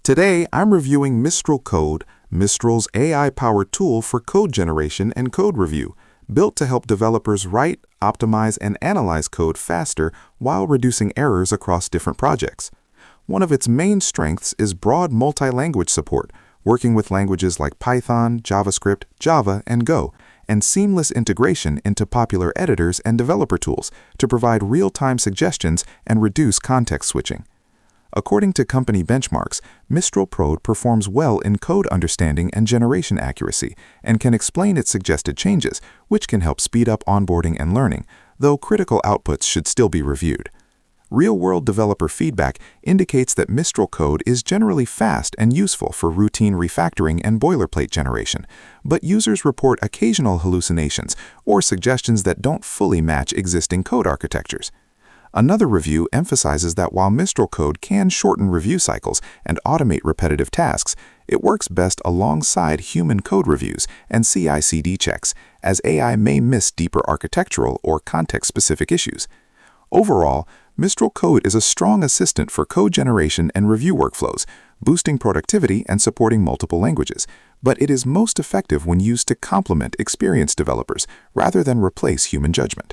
Today, I'm reviewing Mistral Code, Mistral's AI-powered tool for code generation and code review, built to help developers write, optimize, and analyze code faster while reducing errors across different projects. One of its main strengths is broad multi-language support, working with languages like Python, JavaScript, Java, and Go, and seamless integration into popular editors and developer tools to provide real-time suggestions and reduce context switching. According to company benchmarks, Mistral Code performs well in code understanding and generation accuracy and can explain its suggested changes, which can help speed up onboarding and learning, though critical outputs should still be reviewed. Real-world developer feedback indicates that Mistral Code is generally fast and useful for routine refactoring and boilerplate generation, but users report occasional hallucinations or suggestions that don't fully match existing code architectures. Another review emphasizes that while Mistral Code can shorten review cycles and automate repetitive tasks, it works best alongside human code reviews and CI/CD checks, as AI may miss deeper architectural or context-specific issues. Overall, Mistral Code is a strong assistant for code generation and review workflows, boosting productivity and supporting multiple languages, but it is most effective when used to complement experienced developers rather than replace human judgment.